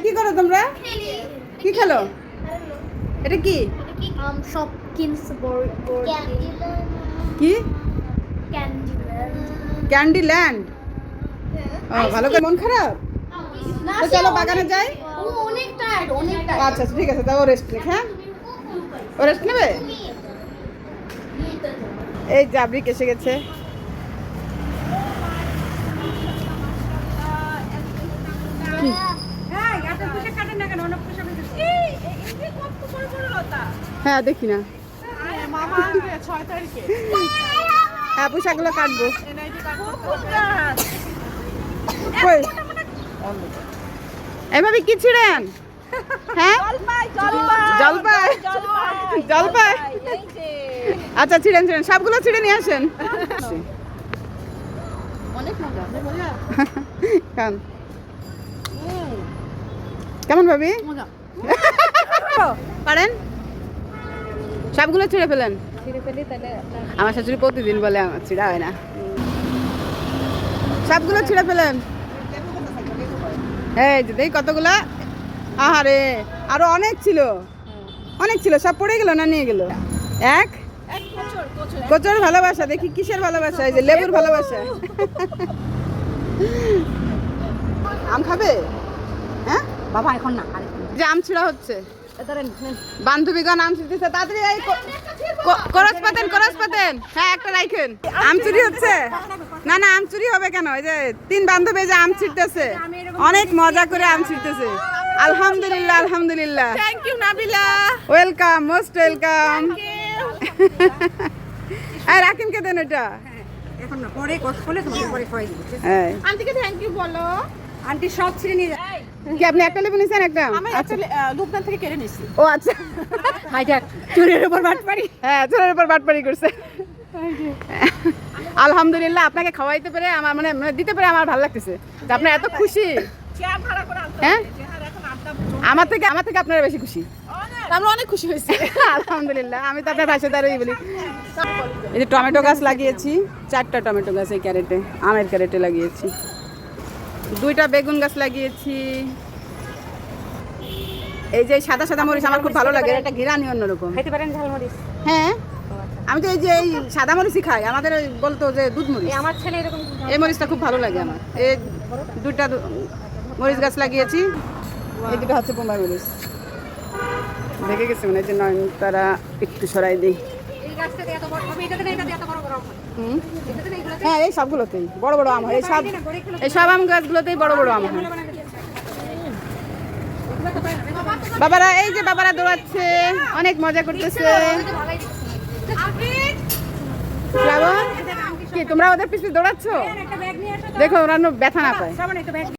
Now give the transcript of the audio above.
কি করো তোমরা? কি খেলো? এটা কি? কি? ক্যান্ডিল্যান্ড। ও ভালো করে মন খারাপ? তো চলো বাগানে যাই। আচ্ছা ঠিক আছে, তাও রেস্ট নে। হ্যাঁ, ও রেস্ট নেবে। এই জাবরিক এসে গেছে। হ্যাঁ দেখি না। হ্যাঁ পোশাকগুলো কাটবো। এভাবে কি ছিড়েন? হ্যাঁ জলপাই জলপাই। আচ্ছা ছিড়েন ছিড়েন, সবগুলো ছিড়ে নিয়ে আসেন। খান। কেমন ভাবি? পারেন? সবগুলো ছিঁড়ে ফেলেন। আমার শাশুড়ি প্রতিদিন বলে আমার ছিঁড়া হয় না। সবগুলো ছিঁড়ে ফেলেন। এই যে দেখ কতগুলা। আহারে আরো অনেক ছিল, অনেক ছিল, সব পড়ে গেল না নিয়ে গেল। এক কচুর ভালোবাসা। দেখি কিসের ভালোবাসা? এই যে লেবুর ভালোবাসা। আম খাবে? হ্যাঁ বাবা এখন না, যে আম ছিঁড়া হচ্ছে, বান্ধবীগণ আম ছিঁড়তেছে। তাড়াতাড়ি এই করস পাতেন। হ্যাঁ একটা রাখেন। আম চুরি হচ্ছে? না না, আম চুরি হবে কেন? এই যে তিন বান্ধবী যে আম ছিঁড়তেছে, অনেক মজা করে আম ছিঁড়তেছে। আলহামদুলিল্লাহ আলহামদুলিল্লাহ। Thank you Nabila. Welcome, most welcome. আর রাকিমকে দেন এটা। এখন না, পরে কষ্ট করলে তোমাকে পরে খাওয়াই দিব। হ্যাঁ আন্টিকে থ্যাংক ইউ বলো। আন্টি সব ছিঁড়ে নিয়ে যায়। কি আপনি একটা লেবু নিছেন? একটা আমি আচ্ছা। দোকান থেকে কেড়ে নিছি। ও আচ্ছা। হাইজাক চুরের উপর বাটপারি। হ্যাঁ চোরের উপর বাটপারি করছে। আলহামদুলিল্লাহ, আপনাকে খাওয়াইতে পেরে আমার মানে দিতে পেরে আমার ভালো লাগতেছে। যে আপনার এত খুশি। চেয়ার ভাড়া করে আনতে হ্যাঁ হবে। চেহারা এখন আড্ডা আমার থেকে আপনারা বেশি খুশি। আমরা অনেক খুশি হয়েছি। আলহামদুলিল্লাহ, আমি তো আপনার ভাষাদারই বলি। এই যে টমেটো গাছ লাগিয়েছি, 4টা টমেটো গাছ এই ক্যারেটে, আমের ক্যারেটে লাগিয়েছি। 2টা বেগুন গাছ লাগিয়েছি। এই যে সাদা সাদা মরিচ আমার খুব ভালো লাগে, এটা ঘিরানি অন্যরকম। খাইতে পারেন ঝালমরিচ? হ্যাঁ আমি তো এই যে এই সাদা মরিচই খাই। আমাদের ওই বলতো যে দুধ মরিচ, আমার ছেলে এরকম এই মরিচটা খুব ভালো লাগে আমার। এই 2টা মরিচ গাছ লাগিয়েছি। এই 2টা হচ্ছে বোম্বাই মরিচ। দেখে গেছে মনে হয় যে নয়নতারা একটু সরাই দিই। এই গাছটা দিয়ে এত বড় হবে, এটাতে না, এটা দিয়ে এত বড় বড় হবে। হুম এটাতে না, এগুলোতে হ্যাঁ এই সবগুলোতেই বড় বড় আম হয়। এই সব আম গাছগুলোতেই বড় বড় আম হয়। বাবারা এই যে বাবারা দৌড়াচ্ছে, অনেক মজা করতেছে। শ্রাবণ কি তোমরা ওদের পিছনে দৌড়াচ্ছ? দেখো ওরা ব্যথা না পায়।